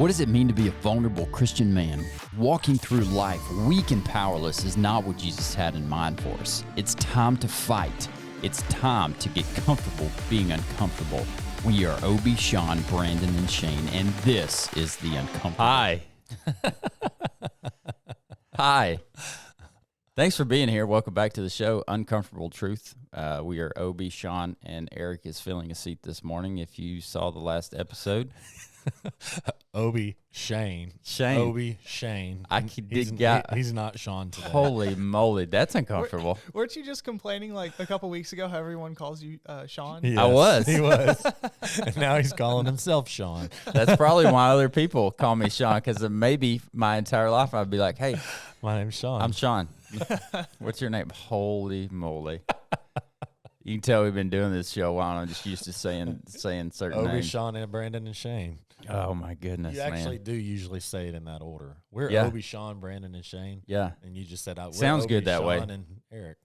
What does it mean to be a vulnerable Christian man? Walking through life weak and powerless is not what Jesus had in mind for us. It's time to fight. It's time to get comfortable being uncomfortable. We are Obi, Sean, Brandon, and Shane, and this is The Uncomfortable. Hi. Hi. Thanks for being here. Welcome back to the show, Uncomfortable Truth. We are Obi, Sean, and Eric is filling a seat this morning. If you saw the last episode. Obi, Shane. Obi, Shane. He's not Sean today. Holy moly, that's uncomfortable. Weren't you just complaining like a couple weeks ago how everyone calls you Sean? Yes, I was. He was. And now he's calling himself Sean. That's probably why other people call me Sean, because maybe my entire life I'd be like, hey, my name's Sean. I'm Sean. What's your name? Holy moly. You can tell we've been doing this show a while, and I'm just used to saying certain Obi, names. Sean, and Brandon, and Shane. Oh, my goodness, You man. actually do usually say it in that order. We're Yeah. Obi, Sean, Brandon, and Shane. Yeah. And you just said, we're Sounds Obi, good that Sean, way. and Eric.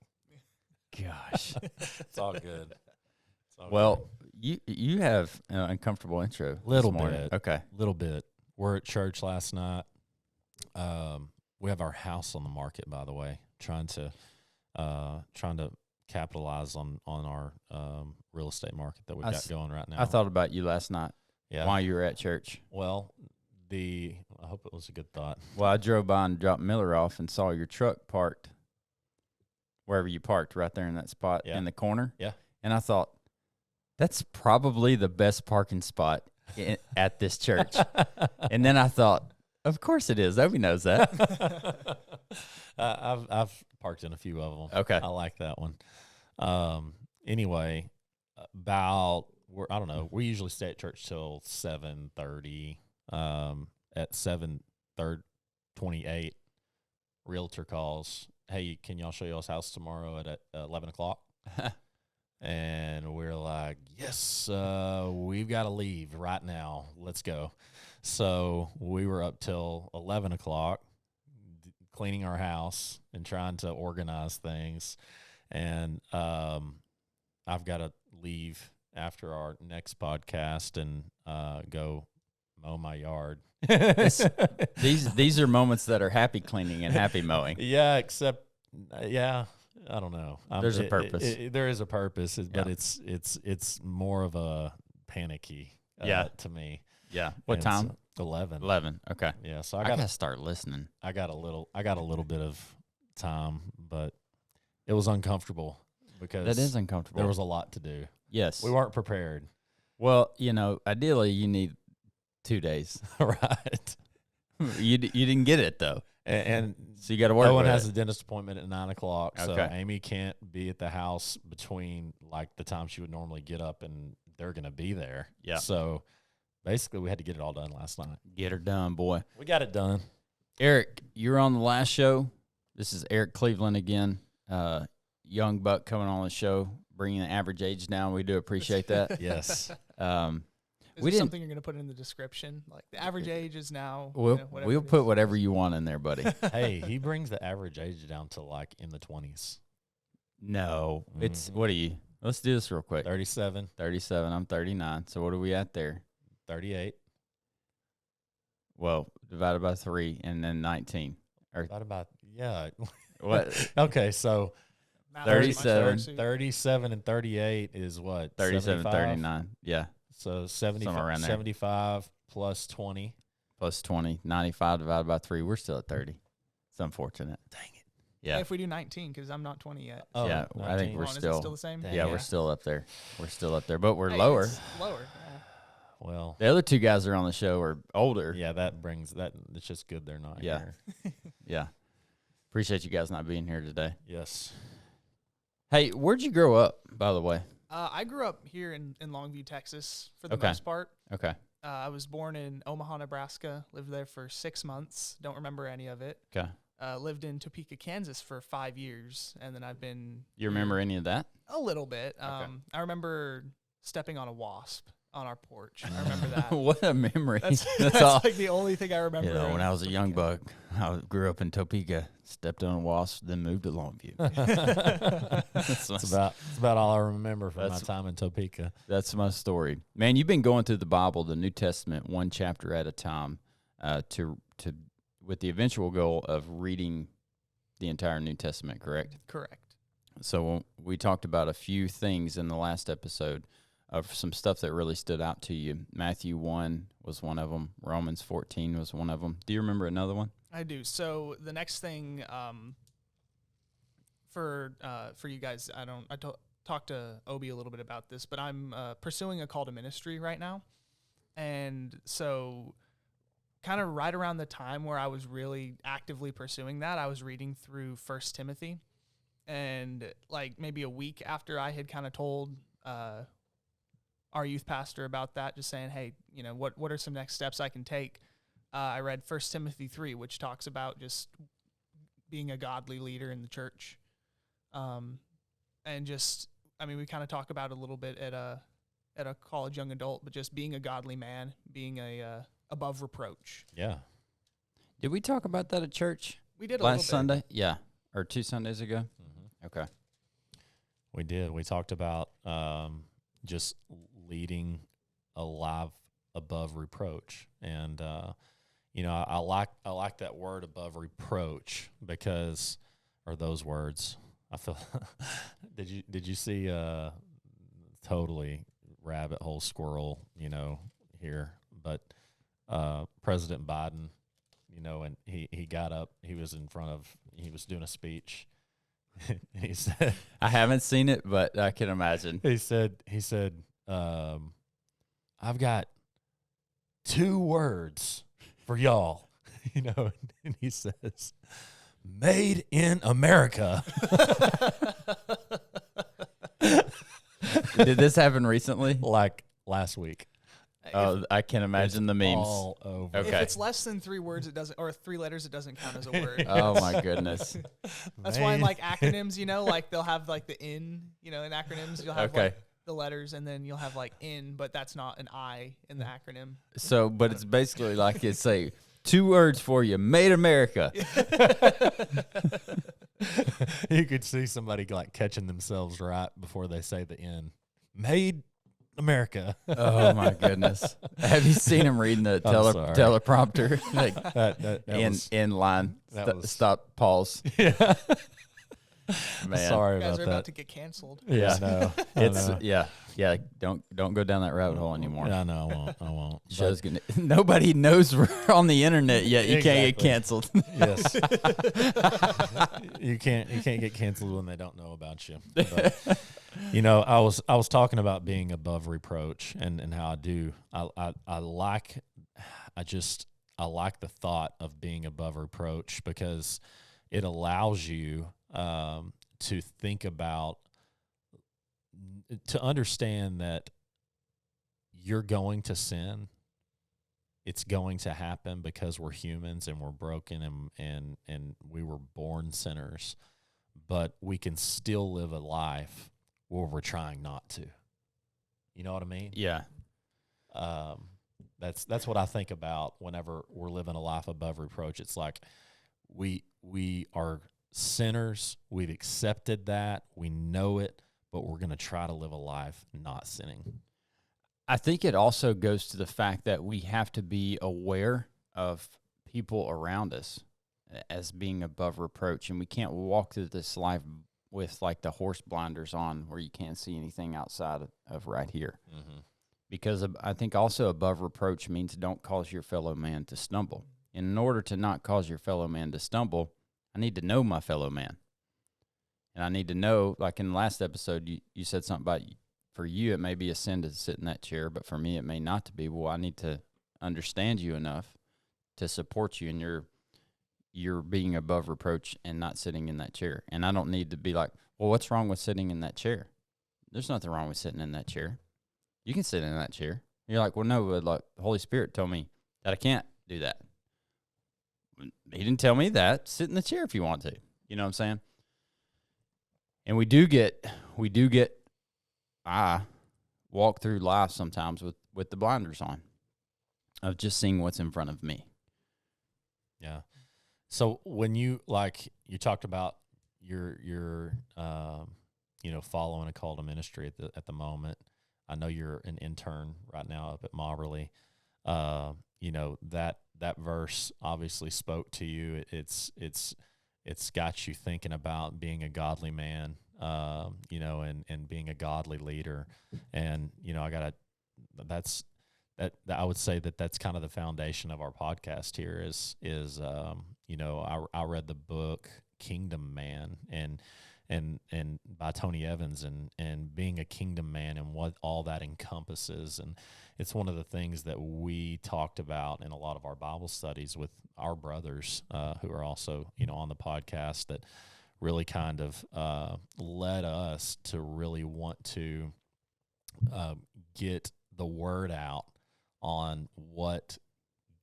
Gosh. It's all good. It's all Well, you have an uncomfortable intro. Little this morning. bit. Okay. Little bit. We're at church last night. We have our house on the market, by the way, trying to capitalize on our real estate market that we've got going right now. I thought about you last night yeah. while you were at church. Well, I hope it was a good thought. Well, I drove by and dropped Miller off and saw your truck parked wherever you parked, right there in that spot in the corner. Yeah. And I thought, that's probably the best parking spot at this church. And then I thought, of course it is. Obi knows that. I've parked in a few of them. Okay. I like that one. Anyway, I don't know. We usually stay at church till 7:30. At 7:28, realtor calls. Hey, can y'all show y'all's house tomorrow at 11 o'clock? And we're like, yes, we've got to leave right now. Let's go. So we were up till 11 o'clock cleaning our house and trying to organize things. And I've got to leave after our next podcast and go mow my yard. These are moments that are happy cleaning and happy mowing. Yeah, except, I don't know. There's a purpose. There is a purpose, but it's more of a panicky to me. Yeah. What time? 11. 11. Okay. Yeah. So I gotta start listening. I got a little bit of time, but it was uncomfortable because That is uncomfortable. there was a lot to do. Yes. We weren't prepared. Well, ideally you need 2 days. Right. You didn't get it though. And So you got to work Owen with has it. a dentist appointment at 9 o'clock, so Okay. Amy can't be at the house between like the time she would normally get up and they're going to be there. Yeah. So basically we had to get it all done last night. Get her done, boy. We got it done. Eric, you were on the last show. This is Eric Cleveland again. Young buck coming on the show, bringing the average age down. We do appreciate that. Yes. Is there something you're going to put in the description? Like the average age is now. We'll whatever it put is. whatever you want in there, buddy. Hey, he brings the average age down to like in the 20s. No, it's what are you? Let's do this real quick. 37, 37. I'm 39. So what are we at there? 38. Well, divided by 3 and then 19. Or Yeah. what? Okay, so Math is much 37. worse. 37 and 38 is what? 37, 75? 39. Yeah. So Somewhere around there. 75 plus 20. Plus 20. 95 divided by 3. We're still at 30. It's unfortunate. Dang it. Yeah. If we do 19, because I'm not 20 yet. Oh, Yeah, I think 19. we're Is it still. still the same? Dang. Yeah, Yeah. we're still up there. We're still up there, but we're Hey, lower. it's lower. Yeah. Well, The other two guys that are on the show are older. yeah, that brings that. It's just good they're not Yeah. here. Yeah. Appreciate you guys not being here today. Yes. Hey, where'd you grow up, by the way? I grew up here in Longview, Texas, for the Okay. most part. Okay. I was born in Omaha, Nebraska. Lived there for 6 months. Don't remember any of it. Okay. Lived in Topeka, Kansas for 5 years, and then I've been You remember any of that? a little bit. I remember stepping on a wasp on our porch. I remember that. What a memory. That's all. like the only thing I remember. When I was a young buck, I grew up in Topeka, stepped on a wasp, then moved to Longview. It's about all I remember from my That's- time in Topeka. That's my story. Man, you've been going through the Bible, the New Testament, one chapter at a time. to with the eventual goal of reading the entire New Testament, correct? Correct. So we talked about a few things in the last episode of some stuff that really stood out to you. Matthew 1 was one of them. Romans 14 was one of them. Do you remember another one? I do. So the next thing for you guys, I talked to Obi a little bit about this, but I'm pursuing a call to ministry right now. And so kind of right around the time where I was really actively pursuing that, I was reading through 1 Timothy. And like maybe a week after I had kind of told our youth pastor about that, just saying, hey, you know, what are some next steps I can take? I read 1 Timothy 3, which talks about just being a godly leader in the church. And just, I mean, we kind of talk about it a little bit at a college young adult, but just being a godly man, being above reproach. Yeah. Did we talk about that at church? We did last Sunday? Yeah. Or 2 Sundays ago? Mm-hmm. Okay. We did. We talked about just leading a life above reproach. And, you know, I like that word above reproach because, or those words, I feel, did you see totally rabbit hole squirrel, you know, here, but President Biden, you know, and he got up, he was doing a speech. He said, I haven't seen it, but I can imagine. He said, I've got 2 words for y'all, you know, and he says, made in America. Did this happen recently? Like last week. Oh, I can imagine the memes. All over. Okay. If it's less than 3 words, it doesn't, or 3 letters, it doesn't count as a word. Oh my goodness. That's why in like acronyms, you know, like they'll have like the in, you know, in acronyms you'll have Okay. like the letters and then you'll have like in, but that's not an I in the acronym. So, but it's basically like it's say 2 words for you, made America. You could see somebody like catching themselves right before they say the N. Made America. Oh my goodness. Have you seen him reading the sorry. teleprompter? Like That in line. was- Stop, pause. Yeah. Man. Sorry You guys about are that. about to get canceled. Yeah, I know. It's I know. yeah. Don't go down that rabbit hole anymore. Yeah, no, I won't. Show's gonna, nobody knows we're on the internet yet. You can't get Exactly. canceled. Yes. You can't get canceled when they don't know about you. But, you know, I was talking about being above reproach and how I like the thought of being above reproach because it allows you to think about, to understand that you're going to sin. It's going to happen because we're humans and we're broken and we were born sinners, but we can still live a life where we're trying not to. You know what I mean? Yeah. That's what I think about whenever we're living a life above reproach. It's like we are sinners. We've accepted that. We know it, but we're going to try to live a life not sinning. I think it also goes to the fact that we have to be aware of people around us as being above reproach, and we can't walk through this life with like the horse blinders on where you can't see anything outside of right here. Mm-hmm. Because I think also above reproach means don't cause your fellow man to stumble. And in order to not cause your fellow man to stumble, I need to know my fellow man. And I need to know, like in the last episode, you said something about, for you, it may be a sin to sit in that chair, but for me, it may not to be. Well, I need to understand you enough to support you in your being above reproach and not sitting in that chair. And I don't need to be like, well, what's wrong with sitting in that chair? There's nothing wrong with sitting in that chair. You can sit in that chair. You're like, well, no, but like the Holy Spirit told me that I can't do that. He didn't tell me that. Sit in the chair if you want to. You know what I'm saying? And we do get I walk through life sometimes with the blinders on of just seeing what's in front of me. Yeah. So when you talked about your following a call to ministry at the moment. I know you're an intern right now up at Mobberly. that verse obviously spoke to you. It's got you thinking about being a godly man, you know, and being a godly leader. And, you know, I would say that's kind of the foundation of our podcast here is you know, I read the book Kingdom Man and by Tony Evans and being a kingdom man and what all that encompasses. And it's one of the things that we talked about in a lot of our Bible studies with our brothers who are also, you know, on the podcast, that really kind of led us to really want to get the word out on what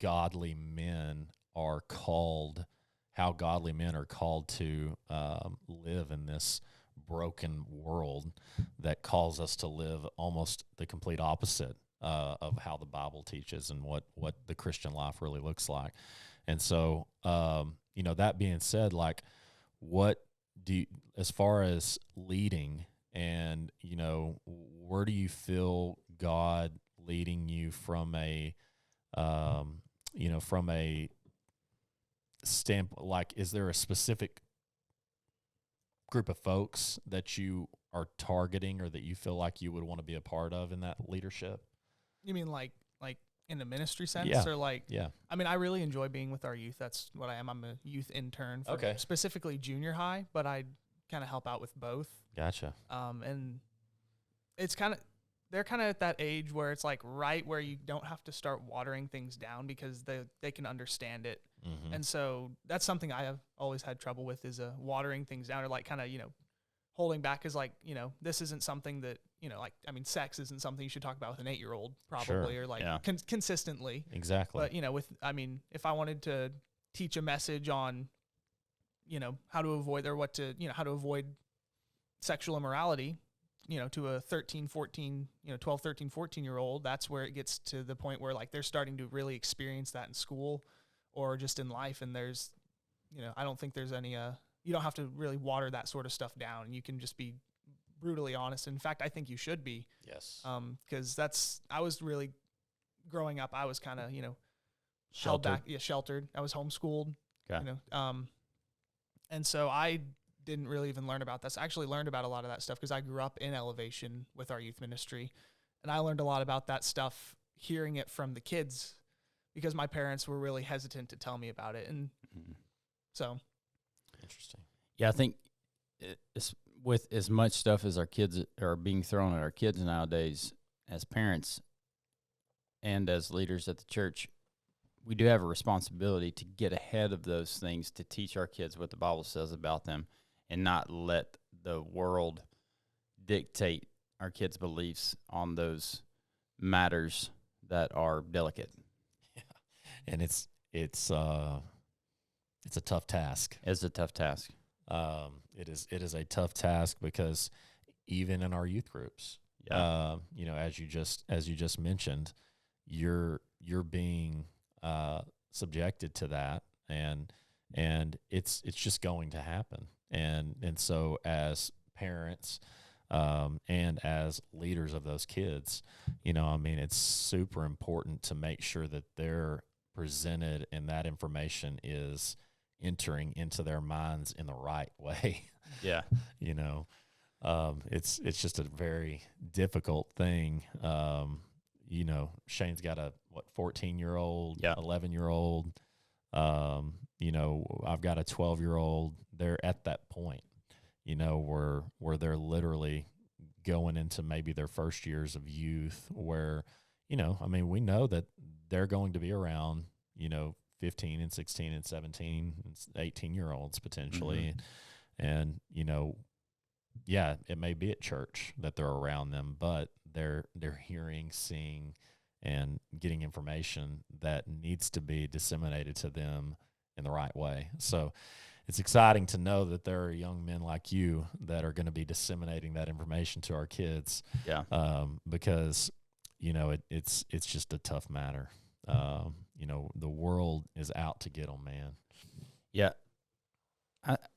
godly men are called, how godly men are called to live in this broken world that calls us to live almost the complete opposite of how the Bible teaches and what the Christian life really looks like. And so, you know, that being said, like, what do you, as far as leading, and, you know, where do you feel God leading you from a, you know, from a stamp, like, is there a specific group of folks that you are targeting or that you feel like you would want to be a part of in that leadership? You mean like in the ministry sense? Yeah. Or like, Yeah. I mean, I really enjoy being with our youth. That's what I am. I'm a youth intern for specifically junior high, but I kind of help out with both. Gotcha. And it's kind of, they're kind of at that age where it's like right where you don't have to start watering things down because they can understand it. Mm-hmm. And so that's something I have always had trouble with, is watering things down, or like kind of, you know, holding back, is like, you know, this isn't something that, you know, like, I mean, sex isn't something you should talk about with an 8-year-old probably, or like consistently. Exactly. But, you know, I mean, if I wanted to teach a message on, you know, how to avoid, or how to avoid sexual immorality, you know, to a 13, 14, you know, 12, 13, 14-year-old, that's where it gets to the point where like they're starting to really experience that in school or just in life. And there's, you know, I don't think there's any, you don't have to really water that sort of stuff down. You can just be brutally honest. In fact, I think you should be. Yes. Because I was really, growing up, I was kind of, you know, Sheltered. held back, sheltered. I was homeschooled, Okay. you know, and so I didn't really even learn about this. I actually learned about a lot of that stuff because I grew up in Elevation with our youth ministry, and I learned a lot about that stuff hearing it from the kids because my parents were really hesitant to tell me about it. And so. Interesting. Yeah, I think with as much stuff as our kids are being thrown at our kids nowadays, as parents and as leaders at the church, we do have a responsibility to get ahead of those things, to teach our kids what the Bible says about them, and not let the world dictate our kids' beliefs on those matters that are delicate. Yeah. And it's a tough task. It's a tough task. It is a tough task because even in our youth groups, you know, as you just mentioned, you're being subjected to that, and it's just going to happen. And so as parents and as leaders of those kids, you know, I mean, it's super important to make sure that they're presented and that information is entering into their minds in the right way. Yeah. You know, it's just a very difficult thing. You know, Shane's got a 14-year-old, 11-year-old. You know, I've got a 12-year-old. They're at that point, you know, where they're literally going into maybe their first years of youth, where, you know, I mean, we know that they're going to be around, you know, 15 and 16 and 17 and 18-year-olds potentially. Mm-hmm. And, you know, yeah, it may be at church that they're around them, but they're hearing, seeing, and getting information that needs to be disseminated to them in the right way. So it's exciting to know that there are young men like you that are going to be disseminating that information to our kids. Yeah. Because, you know, it's just a tough matter. You know, the world is out to get them, man. Yeah.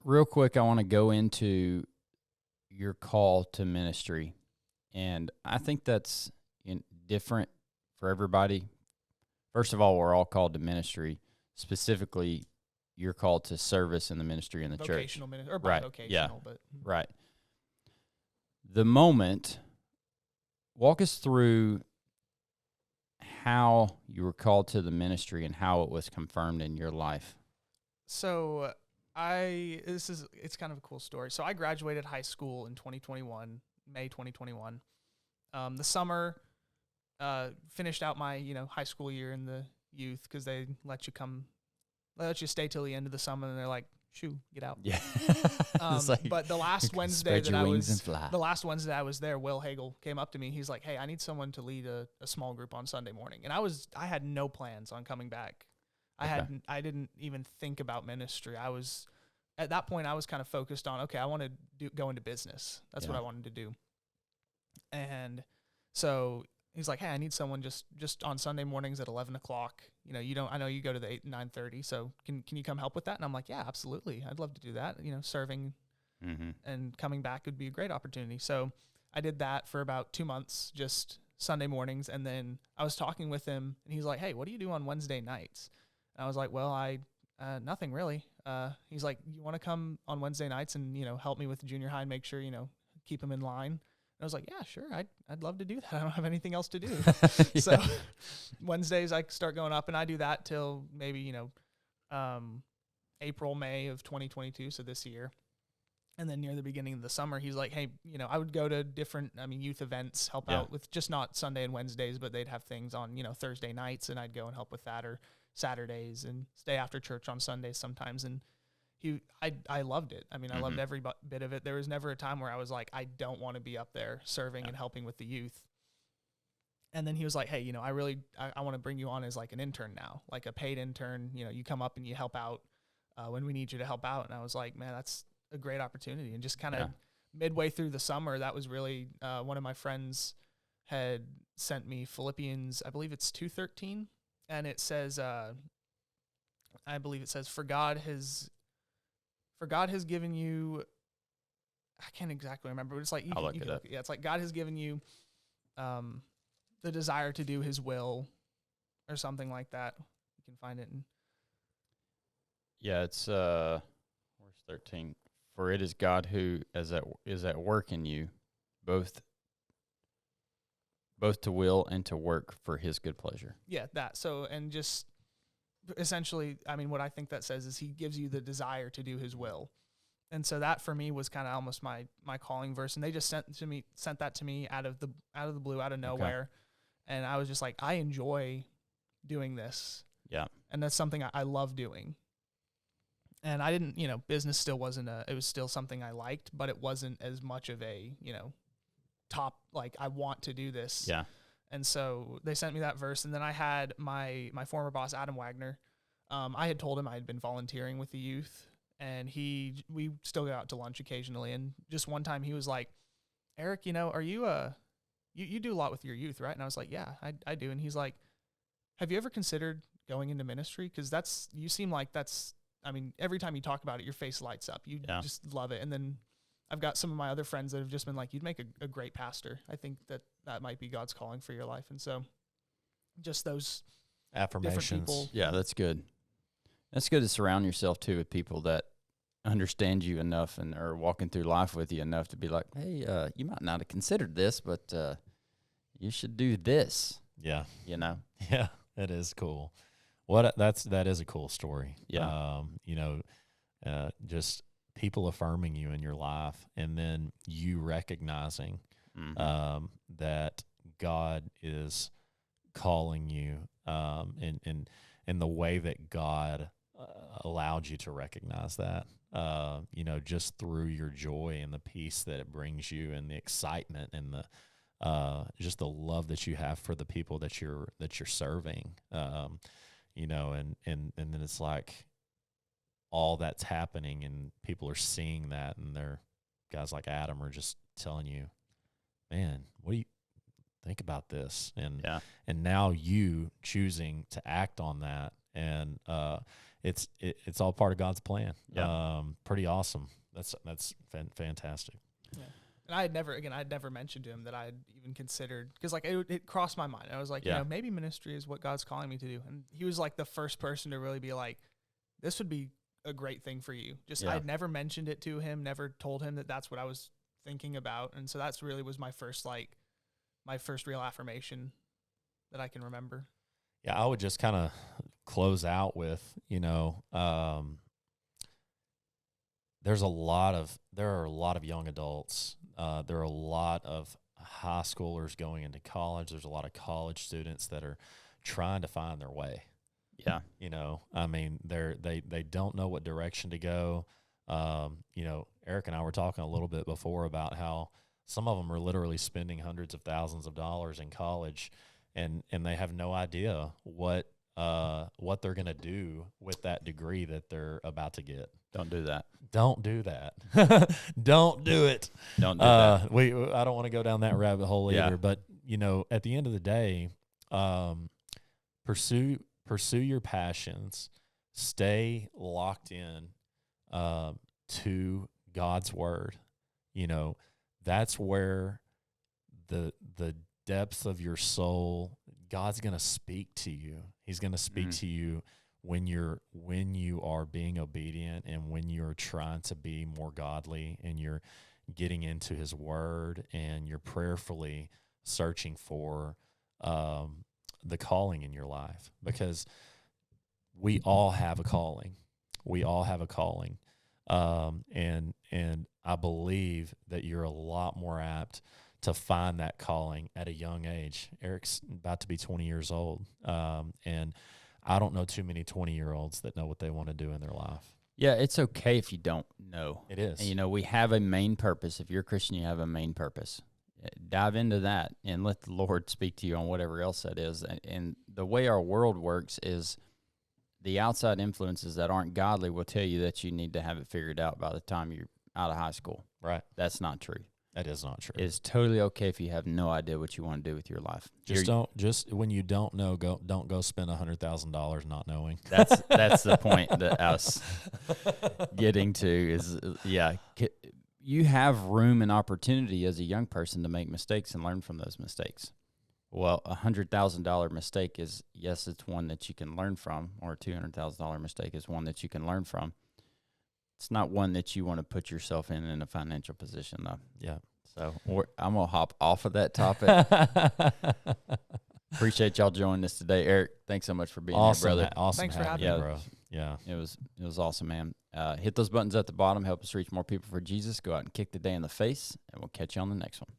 Real quick, I want to go into your call to ministry. And I think that's different for everybody. First of all, we're all called to ministry. Specifically, you're called to service in the ministry in the church. Vocational ministry, or Right, bivocational, yeah. but Right. The moment, walk us through how you were called to the ministry and how it was confirmed in your life. So it's kind of a cool story. So I graduated high school in 2021, May 2021. The summer, finished out my, high school year in the youth, because they let you stay till the end of the summer, and they're like, shoo, get out. Yeah. But the last Wednesday spread your wings and fly. the last Wednesday I was there, Will Hagel came up to me. He's like, hey, I need someone to lead a small group on Sunday morning. And I had no plans on coming back. I didn't even think about ministry. At that point I was kind of focused on, okay, I want to go into business. That's what I wanted to do. And so he's like, hey, I need someone just on Sunday mornings at 11 o'clock. I know you go to the 8 and 9:30. So can you come help with that? And I'm like, yeah, absolutely. I'd love to do that. Serving and coming back would be a great opportunity. So I did that for about 2 months, just Sunday mornings. And then I was talking with him, and he's like, hey, what do you do on Wednesday nights? And I was like, well, nothing really. He's like, you want to come on Wednesday nights and, help me with the junior high and make sure, keep them in line. And I was like, yeah, sure. I'd love to do that. I don't have anything else to do. Yeah. So Wednesdays I start going up, and I do that till maybe, April, May of 2022. So this year. And then near the beginning of the summer, he's like, hey, I would go to different, youth events, help out with just not Sunday and Wednesdays, but they'd have things on, Thursday nights, and I'd go and help with that, or Saturdays, and stay after church on Sundays sometimes. And I loved it. I loved every bit of it. There was never a time where I was like, I don't want to be up there serving and helping with the youth. And then he was like, hey, I want to bring you on as like an intern now, like a paid intern. You come up and you help out when we need you to help out. And I was like, man, that's a great opportunity. And just kind of midway through the summer, that was really one of my friends had sent me Philippians, I believe it's 2:13. And it says, I believe it says, for God has given you, I can't exactly remember, but it's like, I'll look it up. Yeah, it's like God has given you the desire to do his will, or something like that. You can find it. Yeah, it's verse 13. For it is God who is at work in you, both to will and to work for his good pleasure. Yeah, that. So, and just essentially, what I think that says is he gives you the desire to do his will. And so that for me was kind of almost my calling verse. And they just sent that to me out of the blue, out of nowhere. Okay. And I was just like, I enjoy doing this. Yeah. And that's something I love doing. And I didn't, business still wasn't it was still something I liked, but it wasn't as much of a, top, like, I want to do this. Yeah. And so they sent me that verse. And then I had my former boss, Adam Wagner. I had told him I had been volunteering with the youth, and we still go out to lunch occasionally. And just one time he was like, Eric, are you you do a lot with your youth, right? And I was like, yeah, I do. And he's like, have you ever considered going into ministry? Because you seem like every time you talk about it, your face lights up. You just love it. And then I've got some of my other friends that have just been like, you'd make a great pastor. I think that might be God's calling for your life. And so just those affirmations. People. Yeah, that's good. That's good to surround yourself too with people that understand you enough and are walking through life with you enough to be like, hey, you might not have considered this, but you should do this. Yeah. Yeah, that is cool. That is a cool story. Yeah. Just people affirming you in your life, and then you recognizing that God is calling you, in the way that God allowed you to recognize that, just through your joy and the peace that it brings you, and the excitement and the just the love that you have for the people that you're serving, and then it's like all that's happening, and people are seeing that, and they're guys like Adam are just telling you, man, what do you think about this? And now you choosing to act on that, and it's all part of God's plan. Yeah. Pretty awesome. That's fantastic. Yeah. And I'd never mentioned to him that I had even considered, because like it crossed my mind. I was like, Yeah. maybe ministry is what God's calling me to do. And he was like the first person to really be like, this would be a great thing for you. Just Yeah. I'd never mentioned it to him, never told him that that's what I was thinking about. And so that's really was my first real affirmation that I can remember. Yeah, I would just kind of close out with, there are a lot of young adults. There are a lot of high schoolers going into college. There's a lot of college students that are trying to find their way. Yeah. They don't know what direction to go. Eric and I were talking a little bit before about how some of them are literally spending hundreds of thousands of dollars in college, and they have no idea what they're going to do with that degree that they're about to get. Don't do that. Don't do that. Don't do it. Don't do that. I don't want to go down that rabbit hole Yeah. either. But at the end of the day, pursue your passions. Stay locked in to God's word. That's where the depth of your soul, God's going to speak to you. He's going to speak to you when you are being obedient, and when you're trying to be more godly, and you're getting into his word, and you're prayerfully searching for the calling in your life, because we all have a calling. We all have a calling. And I believe that you're a lot more apt to find that calling at a young age. Eric's about to be 20 years old. And I don't know too many 20-year-olds that know what they want to do in their life. Yeah, it's okay if you don't know. It is. And, we have a main purpose. If you're a Christian, you have a main purpose. Dive into that and let the Lord speak to you on whatever else that is. And the way our world works is the outside influences that aren't godly will tell you that you need to have it figured out by the time you're out of high school. Right. That's not true. That is not true. It's totally okay if you have no idea what you want to do with your life. Just when you don't know, don't go spend $100,000 not knowing. That's the point that I was getting to is, you have room and opportunity as a young person to make mistakes and learn from those mistakes. Well, $100,000 mistake is, yes, it's one that you can learn from, or a $200,000 mistake is one that you can learn from. It's not one that you want to put yourself in a financial position, though. Yeah. So I'm going to hop off of that topic. Appreciate y'all joining us today. Eric, thanks so much for being here, brother. Awesome. Thanks for having me, me. bro. Yeah. It was awesome, man. Hit those buttons at the bottom. Help us reach more people for Jesus. Go out and kick the day in the face, and we'll catch you on the next one.